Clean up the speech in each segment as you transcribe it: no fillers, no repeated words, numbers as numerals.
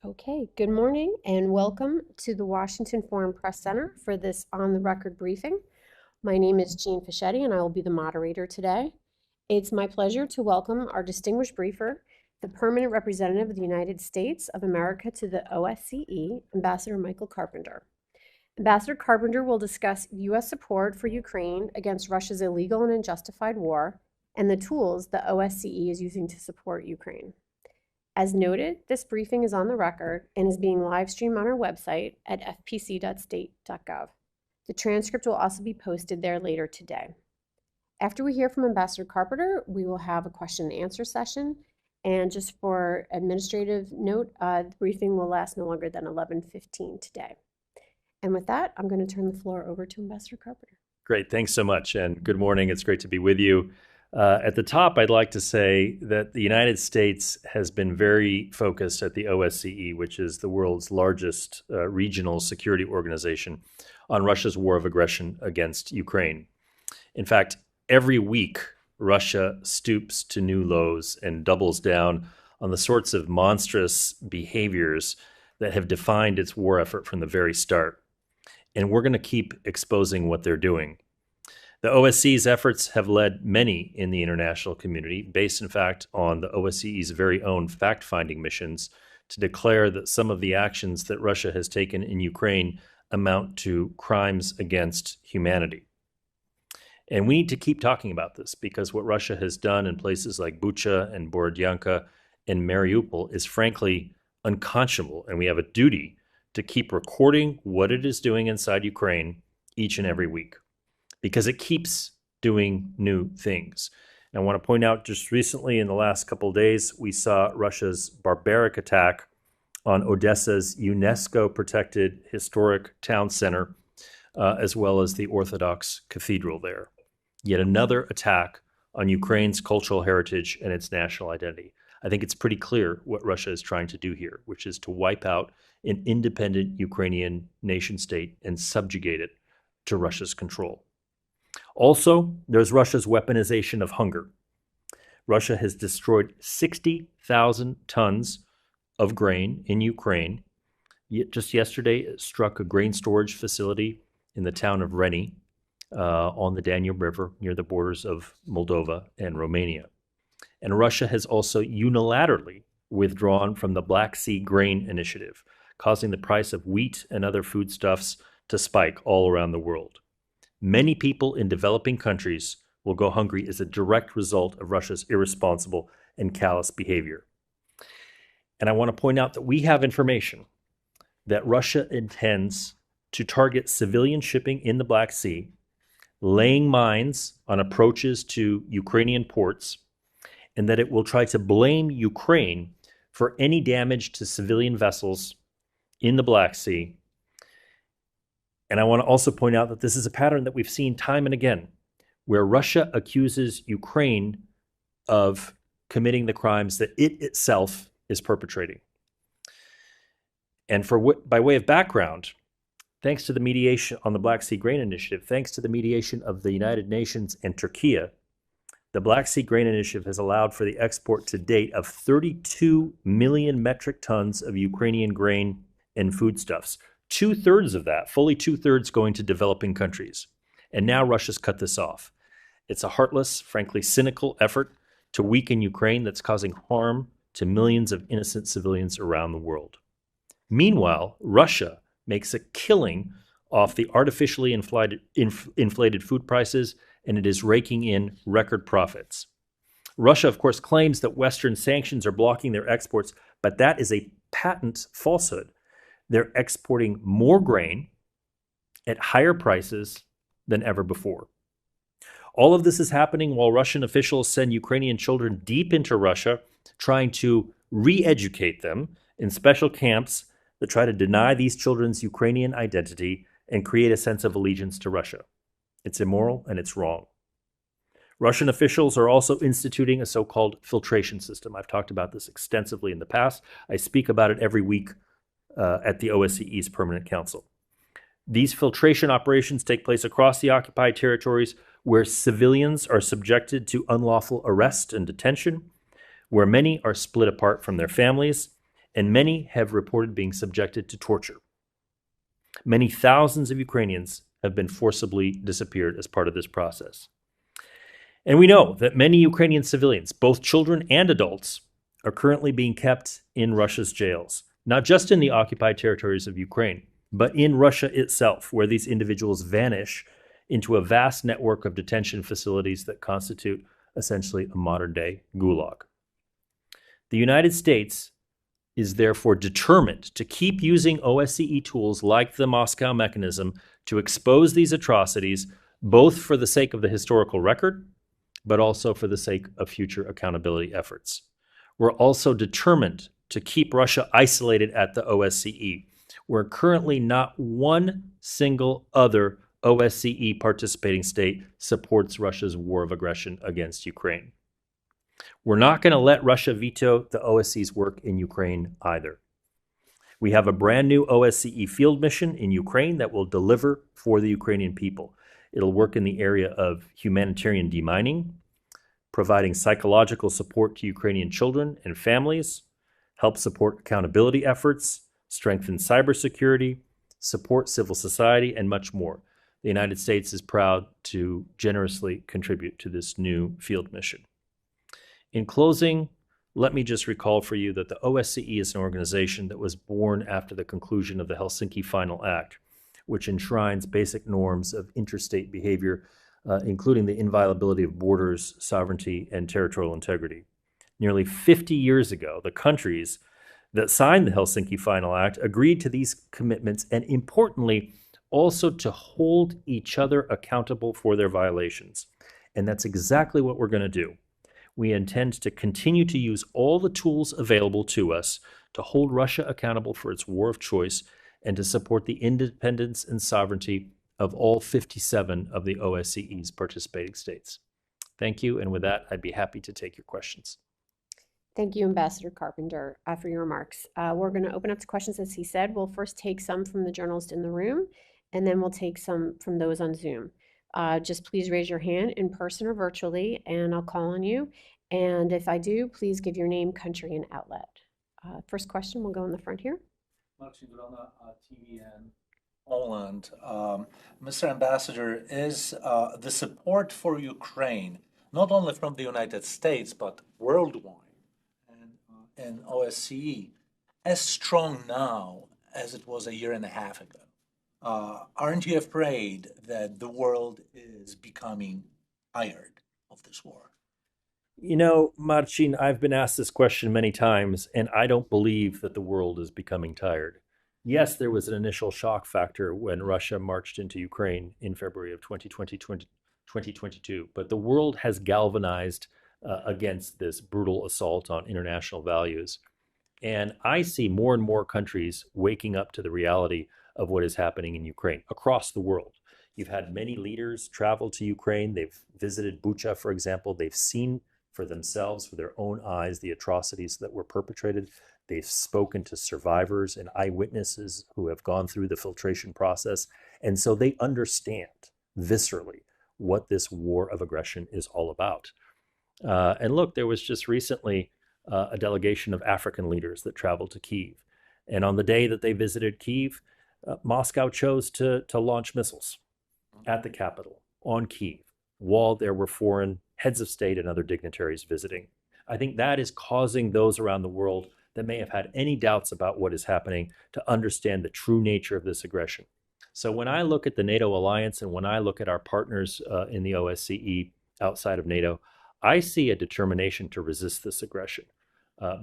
Okay, good morning and welcome to the Washington Foreign Press Center for this on the record briefing. My name is Jean Fischetti and I will be the moderator today. It's my pleasure to welcome our distinguished briefer, the permanent representative of the United States of America to the OSCE, Ambassador Michael Carpenter. Ambassador Carpenter will discuss U.S. support for Ukraine against Russia's illegal and unjustified war and the tools the OSCE is using to support Ukraine. As noted, this briefing is on the record and is being live streamed on our website at fpc.state.gov. The transcript will also be posted there later today. After we hear from Ambassador Carpenter, we will have a question and answer session. And just for administrative note, the briefing will last no longer than 11:15 today. And with that, I'm going to turn the floor over to Ambassador Carpenter. Great, thanks so much, and good morning. It's great to be with you. At the top, I'd like to say that the United States has been very focused at the OSCE, which is the world's largest regional security organization, on Russia's war of aggression against Ukraine. In fact, every week, Russia stoops to new lows and doubles down on the sorts of monstrous behaviors that have defined its war effort from the very start. And we're going to keep exposing what they're doing. The OSCE's efforts have led many in the international community, based in fact on the OSCE's very own fact-finding missions, to declare that some of the actions that Russia has taken in Ukraine amount to crimes against humanity. And we need to keep talking about this because what Russia has done in places like Bucha and Borodyanka and Mariupol is frankly unconscionable, and we have a duty to keep recording what it is doing inside Ukraine each and every week, because it keeps doing new things. And I want to point out just recently in the last couple of days, we saw Russia's barbaric attack on Odessa's UNESCO-protected historic town center, as well as the Orthodox cathedral there. Yet another attack on Ukraine's cultural heritage and its national identity. I think it's pretty clear what Russia is trying to do here, which is to wipe out an independent Ukrainian nation state and subjugate it to Russia's control. Also, there's Russia's weaponization of hunger. Russia has destroyed 60,000 tons of grain in Ukraine. Just yesterday, it struck a grain storage facility in the town of Reni on the Danube River near the borders of Moldova and Romania. And Russia has also unilaterally withdrawn from the Black Sea Grain Initiative, causing the price of wheat and other foodstuffs to spike all around the world. Many people in developing countries will go hungry as a direct result of Russia's irresponsible and callous behavior. And I want to point out that we have information that Russia intends to target civilian shipping in the Black Sea, laying mines on approaches to Ukrainian ports, and that it will try to blame Ukraine for any damage to civilian vessels in the Black Sea. And I want to also point out that this is a pattern that we've seen time and again, where Russia accuses Ukraine of committing the crimes that it itself is perpetrating. And by way of background, thanks to the mediation on the Black Sea Grain Initiative, thanks to the mediation of the United Nations and Turkey, the Black Sea Grain Initiative has allowed for the export to date of 32 million metric tons of Ukrainian grain and foodstuffs. Two-thirds of that, fully two-thirds, going to developing countries. And now Russia's cut this off. It's a heartless, frankly cynical effort to weaken Ukraine that's causing harm to millions of innocent civilians around the world. Meanwhile, Russia makes a killing off the artificially inflated food prices, and it is raking in record profits. Russia, of course, claims that Western sanctions are blocking their exports, but that is a patent falsehood. They're exporting more grain at higher prices than ever before. All of this is happening while Russian officials send Ukrainian children deep into Russia, trying to re-educate them in special camps that try to deny these children's Ukrainian identity and create a sense of allegiance to Russia. It's immoral and it's wrong. Russian officials are also instituting a so-called filtration system. I've talked about this extensively in the past. I speak about it every week at the OSCE's Permanent Council. These filtration operations take place across the occupied territories where civilians are subjected to unlawful arrest and detention, where many are split apart from their families, and many have reported being subjected to torture. Many thousands of Ukrainians have been forcibly disappeared as part of this process. And we know that many Ukrainian civilians, both children and adults, are currently being kept in Russia's jails, not just in the occupied territories of Ukraine, but in Russia itself, where these individuals vanish into a vast network of detention facilities that constitute essentially a modern-day gulag. The United States is therefore determined to keep using OSCE tools like the Moscow mechanism to expose these atrocities, both for the sake of the historical record, but also for the sake of future accountability efforts. We're also determined to keep Russia isolated at the OSCE, where currently not one single other OSCE participating state supports Russia's war of aggression against Ukraine. We're not going to let Russia veto the OSCE's work in Ukraine either. We have a brand new OSCE field mission in Ukraine that will deliver for the Ukrainian people. It'll work in the area of humanitarian demining, providing psychological support to Ukrainian children and families, help support accountability efforts, strengthen cybersecurity, support civil society, and much more. The United States is proud to generously contribute to this new field mission. In closing, let me just recall for you that the OSCE is an organization that was born after the conclusion of the Helsinki Final Act, which enshrines basic norms of interstate behavior, including the inviolability of borders, sovereignty, and territorial integrity. Nearly 50 years ago, the countries that signed the Helsinki Final Act agreed to these commitments and, importantly, also to hold each other accountable for their violations. And that's exactly what we're going to do. We intend to continue to use all the tools available to us to hold Russia accountable for its war of choice and to support the independence and sovereignty of all 57 of the OSCE's participating states. Thank you, and with that, I'd be happy to take your questions. Thank you, Ambassador Carpenter, for your remarks. We're going to open up to questions, as he said. We'll first take some from the journalists in the room, and then we'll take some from those on Zoom. Just please raise your hand in person or virtually, and I'll call on you. And if I do, please give your name, country, and outlet. First question, we'll go in the front here. Marcin Grona, TVN Poland. Mr. Ambassador, is the support for Ukraine, not only from the United States, but worldwide and OSCE, as strong now as it was a year and a half ago? Aren't you afraid that the world is becoming tired of this war? You know, Marcin, I've been asked this question many times, and I don't believe that the world is becoming tired. Yes, there was an initial shock factor when Russia marched into Ukraine in February of 2022, but the world has galvanized against this brutal assault on international values. And I see more and more countries waking up to the reality of what is happening in Ukraine across the world. You've had many leaders travel to Ukraine. They've visited Bucha, for example. They've seen for themselves, with their own eyes, the atrocities that were perpetrated. They've spoken to survivors and eyewitnesses who have gone through the filtration process. And so they understand viscerally what this war of aggression is all about. And look, there was just recently a delegation of African leaders that traveled to Kyiv. And on the day that they visited Kyiv, Moscow chose to launch missiles at the capital, on Kyiv, while there were foreign heads of state and other dignitaries visiting. I think that is causing those around the world that may have had any doubts about what is happening to understand the true nature of this aggression. So when I look at the NATO alliance and when I look at our partners in the OSCE outside of NATO, I see a determination to resist this aggression,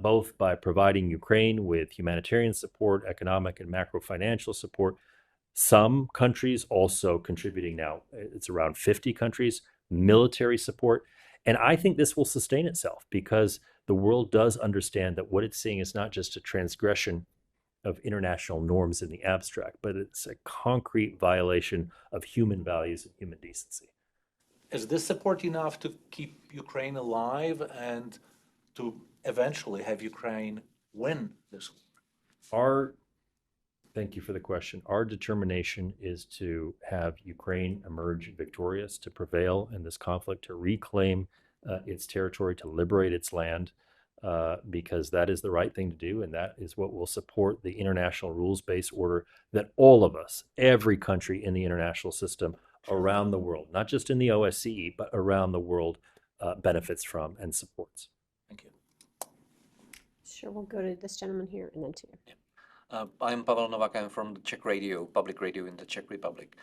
both by providing Ukraine with humanitarian support, economic and macro financial support. Some countries also contributing now, it's around 50 countries, military support. And I think this will sustain itself because the world does understand that what it's seeing is not just a transgression of international norms in the abstract, but it's a concrete violation of human values and human decency. Is this support enough to keep Ukraine alive and to eventually have Ukraine win this war? Thank you for the question. Our determination is to have Ukraine emerge victorious, to prevail in this conflict, to reclaim its territory, to liberate its land. because that is the right thing to do, and that is what will support the international rules-based order that all of us, every country in the international system around the world, not just in the OSCE, but around the world, benefits from and supports. Thank you. Sure, we'll go to this gentleman here and then to you. I'm Pavel Novak. I'm from the Czech radio, public radio in the Czech Republic.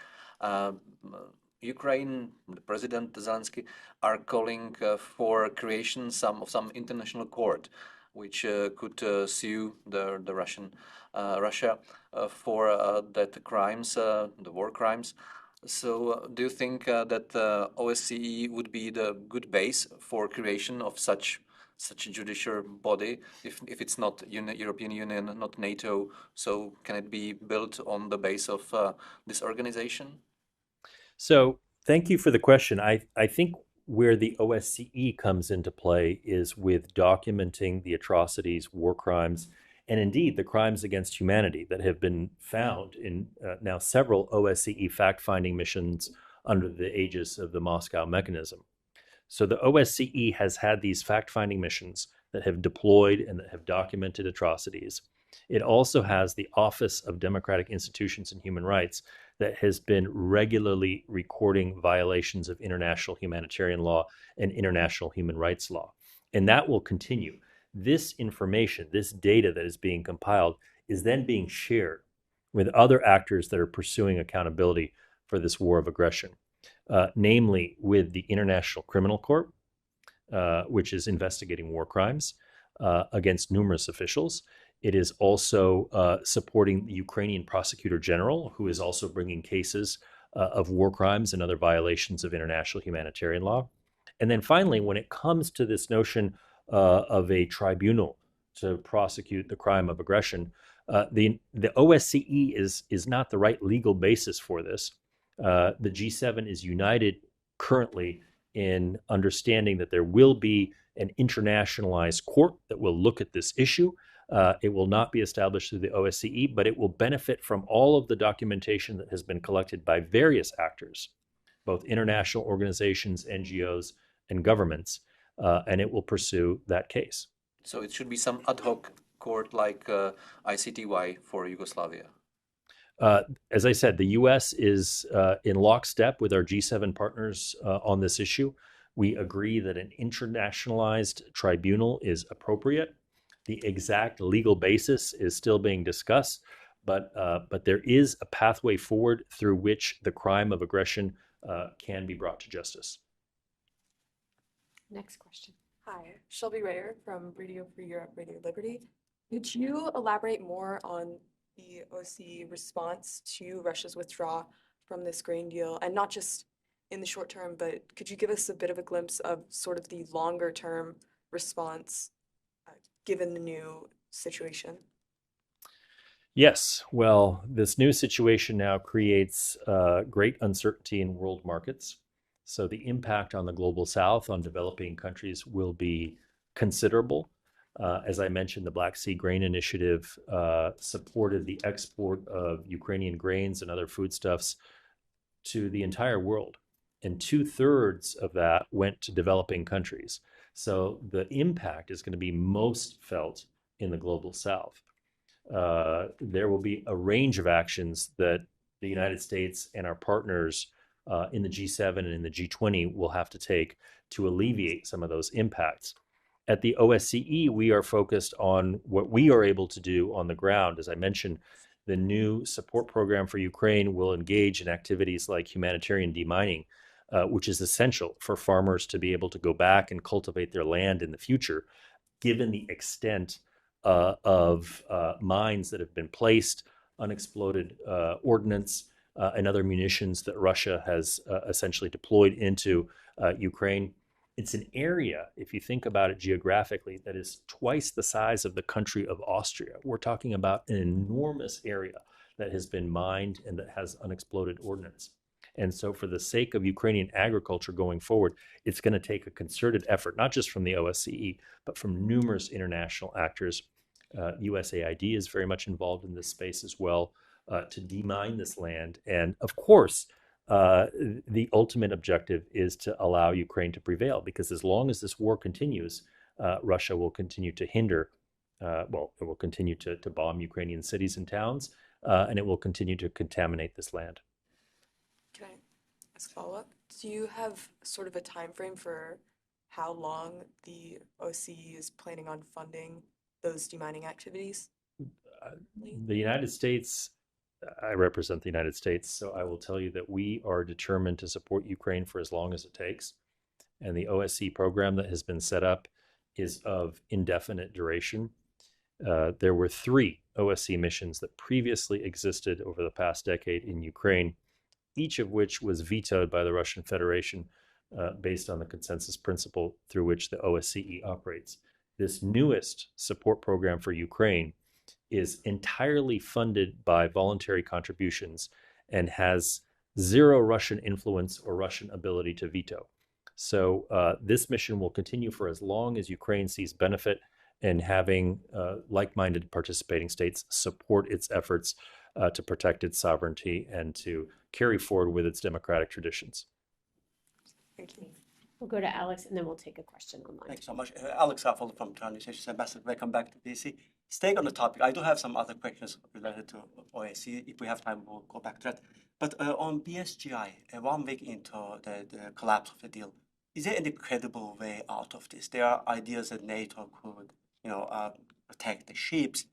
Ukraine, the President Zelensky, are calling for creation of some international court, which could sue the Russia for that crimes, the war crimes. So, do you think that OSCE would be the good base for creation of such a judicial body, if it's not European Union, not NATO? So can it be built on the base of this organization? So thank you for the question. I think where the OSCE comes into play is with documenting the atrocities, war crimes, and indeed the crimes against humanity that have been found in now several OSCE fact-finding missions under the aegis of the Moscow mechanism. So the OSCE has had these fact-finding missions that have deployed and that have documented atrocities. It also has the Office of Democratic Institutions and Human Rights that has been regularly recording violations of international humanitarian law and international human rights law. And that will continue. This information, this data that is being compiled, is then being shared with other actors that are pursuing accountability for this war of aggression, namely with the International Criminal Court, which is investigating war crimes against numerous officials. It is also supporting the Ukrainian Prosecutor General, who is also bringing cases of war crimes and other violations of international humanitarian law. And then finally, when it comes to this notion of a tribunal to prosecute the crime of aggression, the OSCE is not the right legal basis for this. The G7 is united currently in understanding that there will be an internationalized court that will look at this issue. It will not be established through the OSCE, but it will benefit from all of the documentation that has been collected by various actors, both international organizations, NGOs, and governments, and it will pursue that case. So it should be some ad hoc court like ICTY for Yugoslavia. As I said, the U.S. is in lockstep with our G7 partners on this issue. We agree that an internationalized tribunal is appropriate. The exact legal basis is still being discussed, but there is a pathway forward through which the crime of aggression can be brought to justice. Next question. Hi, Shelby Rayer from Radio Free Europe, Radio Liberty. Could you elaborate more on the OSCE response to Russia's withdrawal from this grain deal, and not just in the short term, but could you give us a bit of a glimpse of sort of the longer term response given the new situation? Yes, well, this new situation now creates great uncertainty in world markets. So the impact on the global south, on developing countries, will be considerable. As I mentioned, the Black Sea Grain Initiative supported the export of Ukrainian grains and other foodstuffs to the entire world. And 2/3 of that went to developing countries. So the impact is going to be most felt in the global south. There will be a range of actions that the United States and our partners in the G7 and in the G20 will have to take to alleviate some of those impacts. At the OSCE, we are focused on what we are able to do on the ground. As I mentioned, the new support program for Ukraine will engage in activities like humanitarian demining, which is essential for farmers to be able to go back and cultivate their land in the future, given the extent of mines that have been placed, unexploded ordnance, and other munitions that Russia has essentially deployed into Ukraine. It's an area, if you think about it geographically, that is twice the size of the country of Austria. We're talking about an enormous area that has been mined and that has unexploded ordnance. And so for the sake of Ukrainian agriculture going forward, it's going to take a concerted effort, not just from the OSCE, but from numerous international actors. USAID is very much involved in this space as well, to demine this land. And of course, the ultimate objective is to allow Ukraine to prevail, because as long as this war continues, Russia will continue to hinder, well, it will continue to bomb Ukrainian cities and towns, and it will continue to contaminate this land. Can I ask a follow-up? Do you have sort of a time frame for how long the OSCE is planning on funding those demining activities? The United States, I represent the United States, so I will tell you that we are determined to support Ukraine for as long as it takes. And the OSCE program that has been set up is of indefinite duration. There were 3 OSCE missions that previously existed over the past decade in Ukraine, each of which was vetoed by the Russian Federation based on the consensus principle through which the OSCE operates. This newest support program for Ukraine is entirely funded by voluntary contributions and has 0 Russian influence or Russian ability to veto. So this mission will continue for as long as Ukraine sees benefit in having like-minded participating states support its efforts to protect its sovereignty and to carry forward with its democratic traditions. Thank you. We'll go to Alex and then we'll take a question online. Thanks so much. Alex Raffel from Translations Ambassador. Welcome back to DC. Staying on the topic, I do have some other questions related to OSCE. If we have time, we'll go back to that. But on BSGI, 1 week into the collapse of the deal, is there any credible way out of this? There are ideas that NATO could, protect the ships.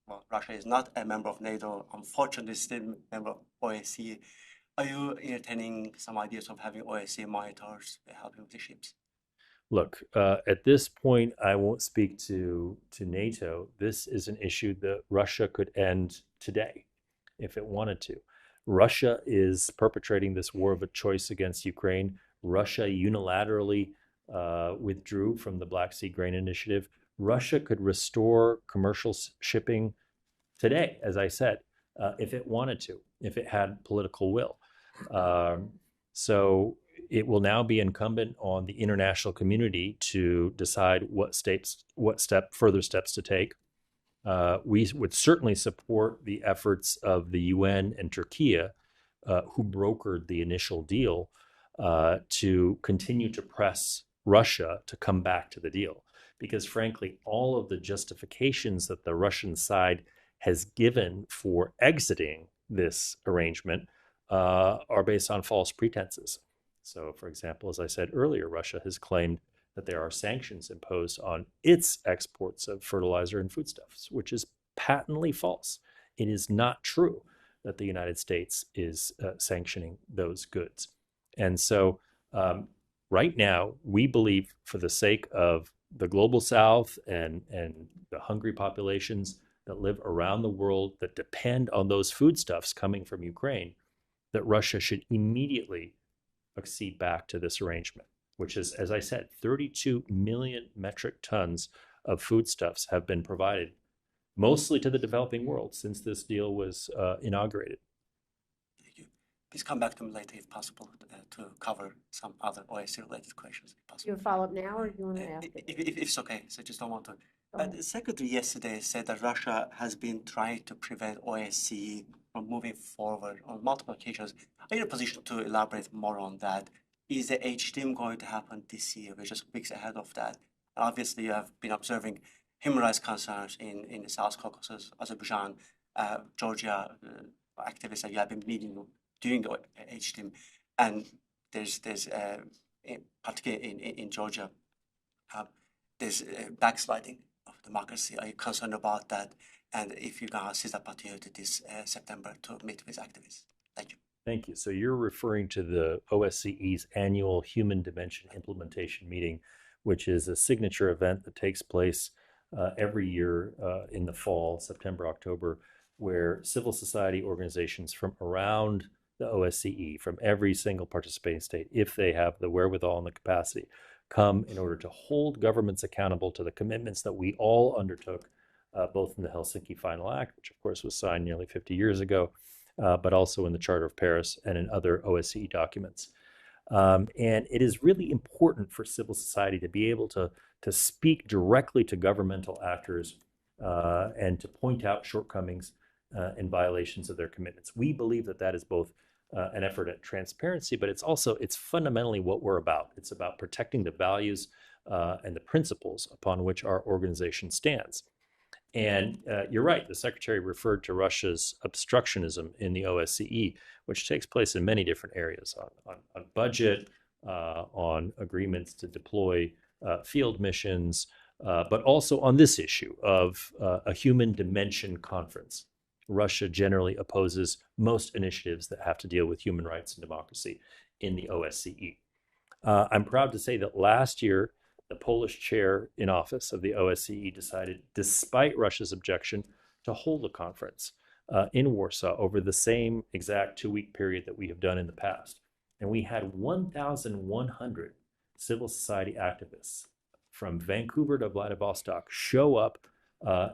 Well, Russia is not a member of NATO. Unfortunately, still a member of OSCE. Are you entertaining some ideas of having OSCE monitors helping with the ships? Look, at this point, I won't speak to NATO. This is an issue that Russia could end today if it wanted to. Russia is perpetrating this war of choice against Ukraine. Russia unilaterally withdrew from the Black Sea Grain Initiative. Russia could restore commercial shipping today, as I said, if it wanted to, if it had political will. So it will now be incumbent on the international community to decide further steps to take. We would certainly support the efforts of the UN and Turkey, who brokered the initial deal, to continue to press Russia to come back to the deal. Because frankly, all of the justifications that the Russian side has given for exiting this arrangement are based on false pretenses. So, for example, as I said earlier, Russia has claimed that there are sanctions imposed on its exports of fertilizer and foodstuffs, which is patently false. It is not true that the United States is sanctioning those goods. And so right now, we believe for the sake of the global South and the hungry populations that live around the world that depend on those foodstuffs coming from Ukraine, that Russia should immediately accede back to this arrangement, which is, as I said, 32 million metric tons of foodstuffs have been provided, mostly to the developing world, since this deal was inaugurated. Thank you. Please come back to me later, if possible, to cover some other OSCE-related questions, if possible. Do you follow up now or do you want to ask it? If it's okay, so I just don't want to. The secretary yesterday said that Russia has been trying to prevent OSCE from moving forward on multiple occasions. Are you in a position to elaborate more on that? Is the HDM going to happen this year? We're just weeks ahead of that. And obviously, you have been observing human rights concerns in the South Caucasus, Azerbaijan, Georgia, activists that you have been meeting during the HDM. And there's particularly in Georgia, there's backsliding of democracy. Are you concerned about that? And if you're going to seize the opportunity this September to meet with activists? Thank you. Thank you. So you're referring to the OSCE's annual Human Dimension Implementation Meeting, which is a signature event that takes place every year in the fall, September, October, where civil society organizations from around the OSCE, from every single participating state, if they have the wherewithal and the capacity, come in order to hold governments accountable to the commitments that we all undertook, both in the Helsinki Final Act, which of course was signed nearly 50 years ago, but also in the Charter of Paris and in other OSCE documents. And it is really important for civil society to be able to speak directly to governmental actors and to point out shortcomings and violations of their commitments. We believe that that is both an effort at transparency, but it's fundamentally what we're about. It's about protecting the values and the principles upon which our organization stands. And you're right, the Secretary referred to Russia's obstructionism in the OSCE, which takes place in many different areas on budget, on agreements to deploy field missions, but also on this issue of a human dimension conference. Russia generally opposes most initiatives that have to deal with human rights and democracy in the OSCE. I'm proud to say that last year, the Polish chair in office of the OSCE decided, despite Russia's objection, to hold a conference in Warsaw over the same exact 2-week period that we have done in the past. And we had 1,100 civil society activists from Vancouver to Vladivostok show up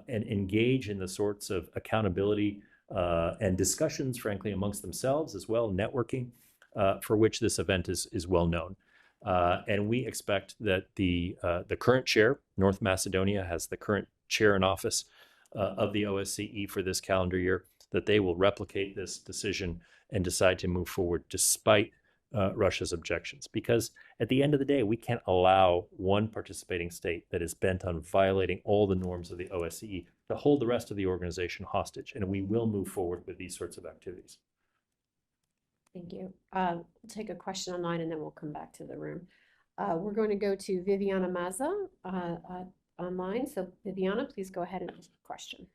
and engage in the sorts of accountability and discussions, frankly, amongst themselves as well, networking, for which this event is well known. And we expect that the current chair, North Macedonia, has the current chair in office of the OSCE for this calendar year, that they will replicate this decision and decide to move forward despite Russia's objections. Because at the end of the day, we can't allow one participating state that is bent on violating all the norms of the OSCE to hold the rest of the organization hostage. And we will move forward with these sorts of activities. Thank you. We'll take a question online and then we'll come back to the room. We're going to go to Viviana Mazza online. So Viviana, please go ahead and ask the question.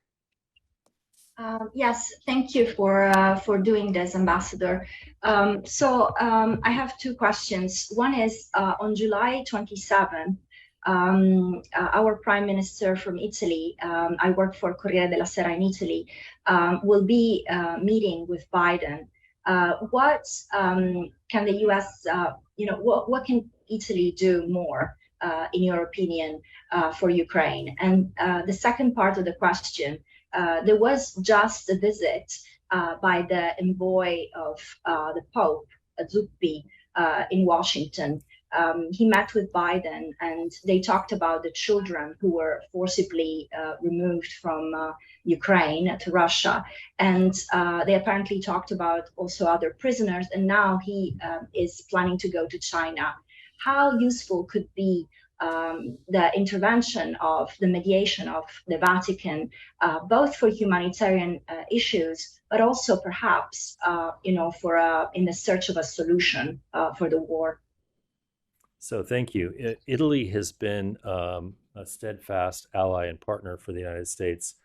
Yes, thank you for doing this, Ambassador. I have two questions. One is on July 27, our Prime Minister from Italy, I work for Corriere della Sera in Italy, will be meeting with Biden. What can the U.S., what can Italy do more, in your opinion, for Ukraine? And the second part of the question, there was just a visit by the envoy of the Pope, Zuppi, in Washington. He met with Biden and they talked about the children who were forcibly removed from Ukraine to Russia. And they apparently talked about also other prisoners. And now he is planning to go to China. How useful could be the intervention of the mediation of the Vatican, both for humanitarian issues, but also perhaps, for in the search of a solution for the war? So thank you. Italy has been a steadfast ally and partner for the United States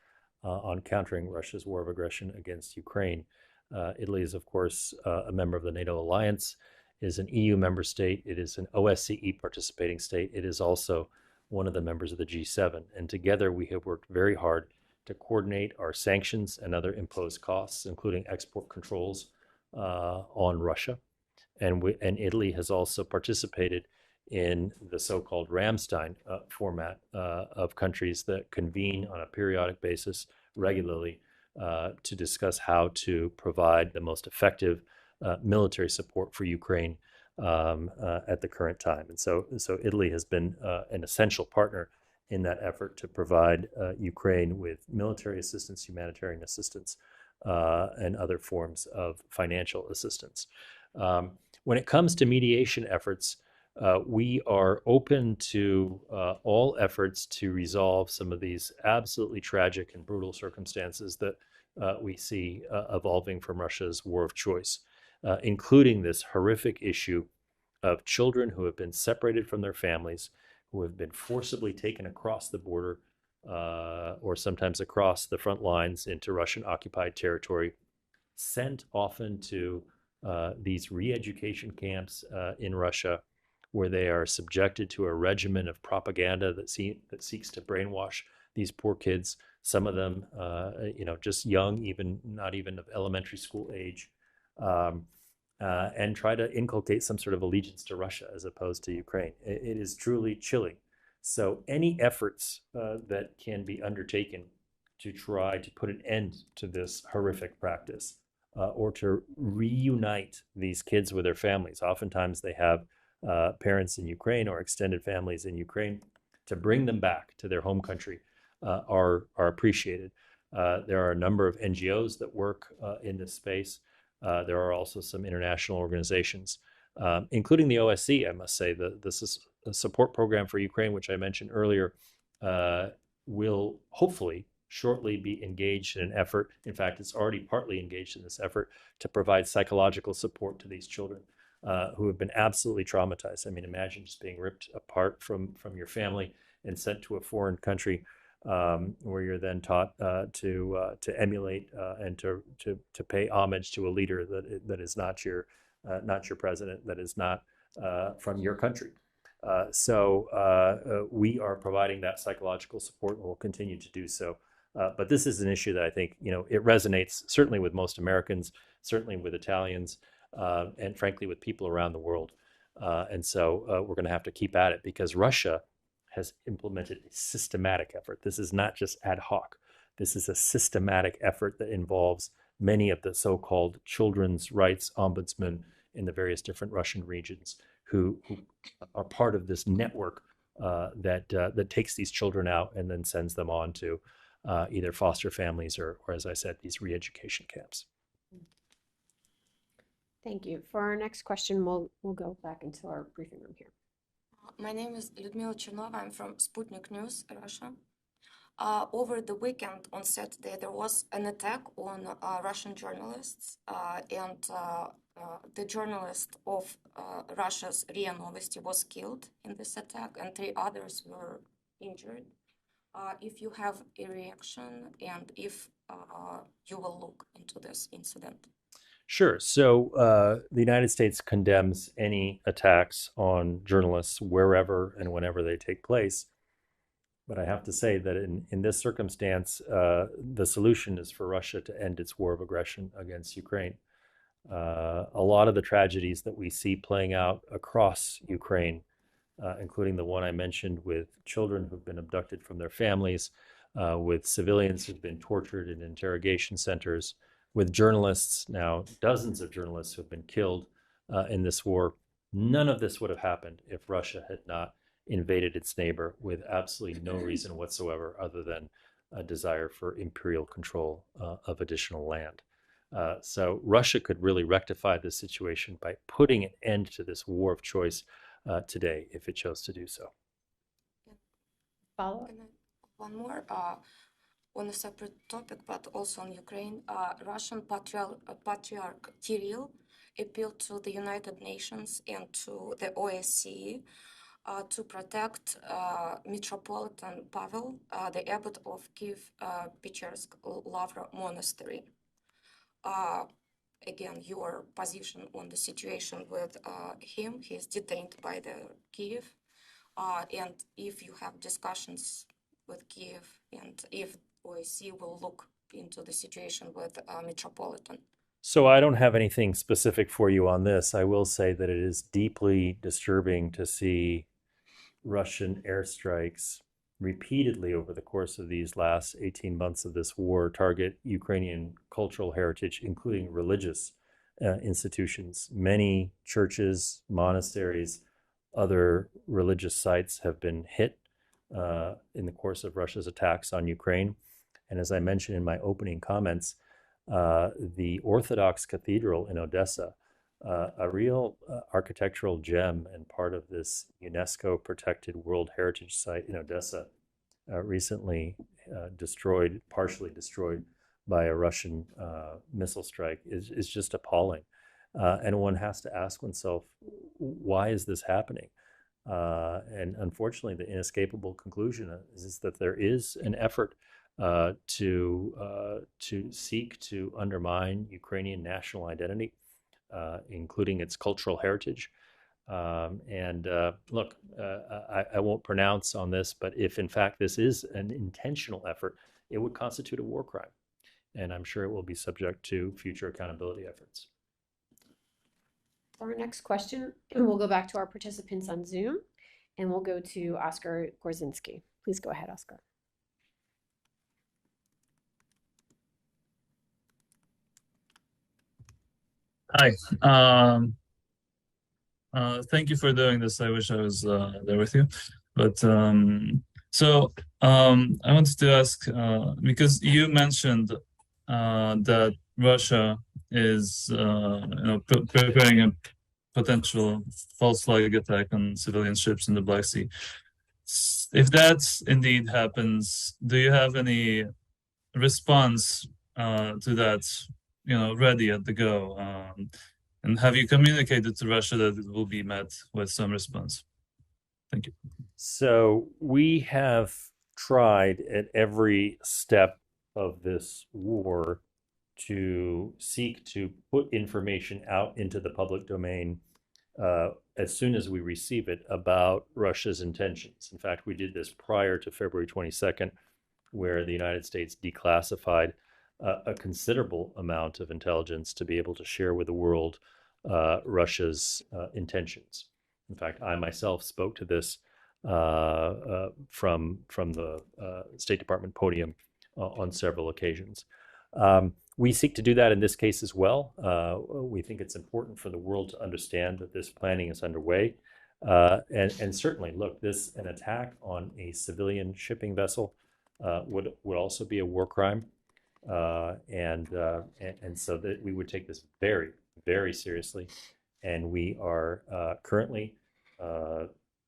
on countering Russia's war of aggression against Ukraine. Italy is, of course, a member of the NATO alliance, is an EU member state. It is an OSCE participating state. It is also one of the members of the G7. And together we have worked very hard to coordinate our sanctions and other imposed costs, including export controls on Russia. And Italy has also participated in the so-called Ramstein format of countries that convene on a periodic basis regularly to discuss how to provide the most effective military support for Ukraine at the current time. And so Italy has been an essential partner in that effort to provide Ukraine with military assistance, humanitarian assistance, and other forms of financial assistance. When it comes to mediation efforts, we are open to all efforts to resolve some of these absolutely tragic and brutal circumstances that we see evolving from Russia's war of choice, including this horrific issue of children who have been separated from their families, who have been forcibly taken across the border or sometimes across the front lines into Russian occupied territory, sent often to these re-education camps in Russia, where they are subjected to a regimen of propaganda that seeks to brainwash these poor kids, some of them, just young, not even of elementary school age, and try to inculcate some sort of allegiance to Russia as opposed to Ukraine. It is truly chilling. So any efforts that can be undertaken to try to put an end to this horrific practice or to reunite these kids with their families. Oftentimes they have parents in Ukraine or extended families in Ukraine, to bring them back to their home country are appreciated. There are a number of NGOs that work in this space. There are also some international organizations, including the OSCE. I must say that this is support program for Ukraine, which I mentioned earlier, will hopefully shortly be engaged in an effort. In fact, it's already partly engaged in this effort to provide psychological support to these children who have been absolutely traumatized. I mean, imagine just being ripped apart from your family and sent to a foreign country where you're then taught to emulate and to pay homage to a leader that is not your president, that is not from your country. So we are providing that psychological support and will continue to do so. But this is an issue that I think, it resonates certainly with most Americans, certainly with Italians, and frankly with people around the world. And so we're going to have to keep at it because Russia has implemented a systematic effort. This is not just ad hoc. This is a systematic effort that involves many of the so-called children's rights ombudsmen in the various different Russian regions who are part of this network that takes these children out and then sends them on to either foster families or, as I said, these re-education camps. Thank you. For our next question, we'll go back into our briefing room here. My name is Lyudmila Chernova. I'm from Sputnik News, Russia. Over the weekend on Saturday, there was an attack on Russian journalists, and the journalist of Russia's RIA Novosti was killed in this attack, and 3 others were injured. If you have a reaction, and if you will look into this incident. Sure. So the United States condemns any attacks on journalists wherever and whenever they take place. But I have to say that in this circumstance, the solution is for Russia to end its war of aggression against Ukraine. A lot of the tragedies that we see playing out across Ukraine, including the one I mentioned with children who've been abducted from their families, with civilians who've been tortured in interrogation centers, with journalists, now dozens of journalists who've been killed in this war. None of this would have happened if Russia had not invaded its neighbor with absolutely no reason whatsoever other than a desire for imperial control of additional land. So Russia could really rectify this situation by putting an end to this war of choice today if it chose to do so. Follow up? One more on a separate topic, but also on Ukraine. Russian Patriarch Kirill appealed to the United Nations and to the OSCE to protect Metropolitan Pavel, the abbot of Kiev-Pechersk Lavra Monastery. Again, your position on the situation with him. He's detained by the Kiev, and if you have discussions with Kiev, and if OSCE will look into the situation with Metropolitan. So I don't have anything specific for you on this. I will say that it is deeply disturbing to see Russian airstrikes repeatedly over the course of these last 18 months of this war target Ukrainian cultural heritage, including religious institutions. Many churches, monasteries, other religious sites have been hit in the course of Russia's attacks on Ukraine. And as I mentioned in my opening comments, the Orthodox Cathedral in Odessa, a real architectural gem and part of this UNESCO protected World Heritage Site in Odessa, recently partially destroyed by a Russian missile strike, is just appalling. And one has to ask oneself, why is this happening? And unfortunately, the inescapable conclusion is that there is an effort to seek to undermine Ukrainian national identity, including its cultural heritage. Look, I won't pronounce on this, but if in fact this is an intentional effort, it would constitute a war crime. And I'm sure it will be subject to future accountability efforts. For our next question, we'll go back to our participants on Zoom, and we'll go to Oscar Gorzinski. Please go ahead, Oscar. Hi. Thank you for doing this. I wish I was there with you. But I wanted to ask, because you mentioned that Russia is preparing potential false flag attack on civilian ships in the Black Sea. If that indeed happens, do you have any response to that, ready at the go? And have you communicated to Russia that it will be met with some response? Thank you. So we have tried at every step of this war to seek to put information out into the public domain as soon as we receive it about Russia's intentions. In fact, we did this prior to February 22nd, where the United States declassified a considerable amount of intelligence to be able to share with the world Russia's intentions. In fact, I myself spoke to this from the State Department podium on several occasions. We seek to do that in this case as well. We think it's important for the world to understand that this planning is underway. And certainly, look, an attack on a civilian shipping vessel would also be a war crime. And so that we would take this very, very seriously. And we are currently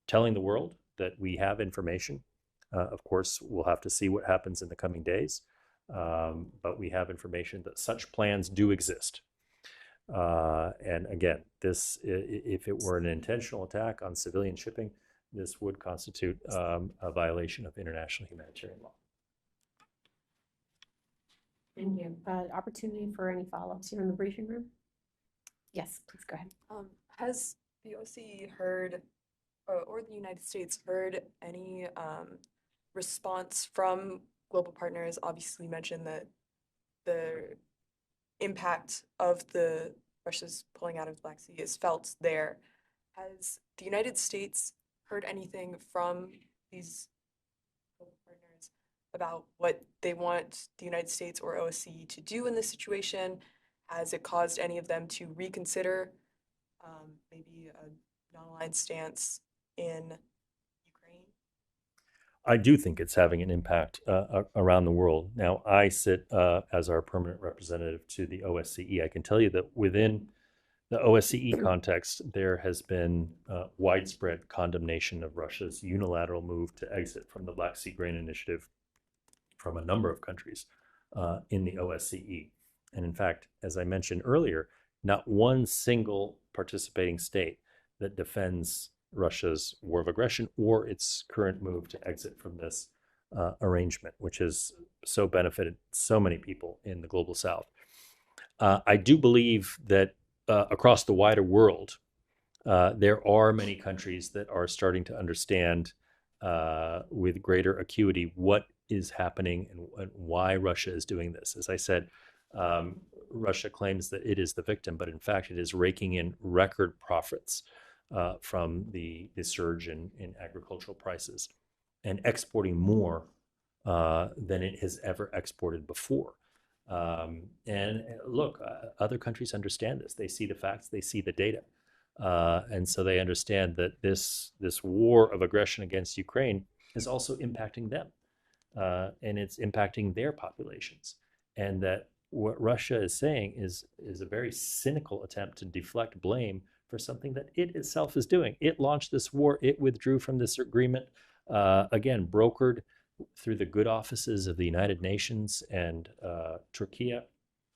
telling the world that we have information. Of course, we'll have to see what happens in the coming days. But we have information that such plans do exist. And again, if it were an intentional attack on civilian shipping, this would constitute a violation of international humanitarian law. Thank you. Opportunity for any follow-ups here in the briefing room? Yes, please go ahead. Has the OSCE heard, or the United States heard any response from global partners? Obviously mentioned that the impact of the Russia's pulling out of the Black Sea is felt there. Has the United States heard anything from these global partners about what they want the United States or OSCE to do in this situation? Has it caused any of them to reconsider maybe a non-aligned stance in Ukraine? I do think it's having an impact around the world. Now, I sit as our permanent representative to the OSCE. I can tell you that within the OSCE context, there has been widespread condemnation of Russia's unilateral move to exit from the Black Sea Grain Initiative from a number of countries in the OSCE. And in fact, as I mentioned earlier, not one single participating state that defends Russia's war of aggression or its current move to exit from this arrangement, which has so benefited so many people in the global south. I do believe that across the wider world, there are many countries that are starting to understand with greater acuity what is happening and why Russia is doing this. As I said, Russia claims that it is the victim, but in fact, it is raking in record profits from the surge in agricultural prices and exporting more than it has ever exported before. And look, other countries understand this. They see the facts, they see the data. And so they understand that this war of aggression against Ukraine is also impacting them. And it's impacting their populations. And that what Russia is saying is a very cynical attempt to deflect blame for something that it itself is doing. It launched this war. It withdrew from this agreement, again, brokered through the good offices of the United Nations and Turkey,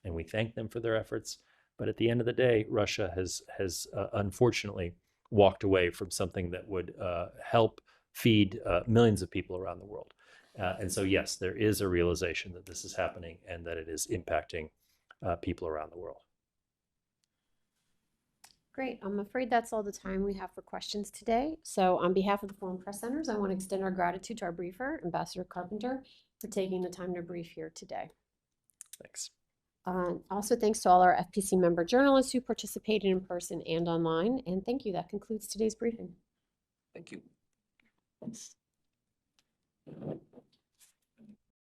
and we thank them for their efforts. But at the end of the day, Russia has unfortunately walked away from something that would help feed millions of people around the world. And so, yes, there is a realization that this is happening and that it is impacting people around the world. Great. I'm afraid that's all the time we have for questions today. So on behalf of the Foreign Press Centers, I want to extend our gratitude to our briefer, Ambassador Carpenter, for taking the time to brief here today. Thanks. Also, thanks to all our FPC member journalists who participated in person and online. And thank you. That concludes today's briefing. Thank you. Thanks.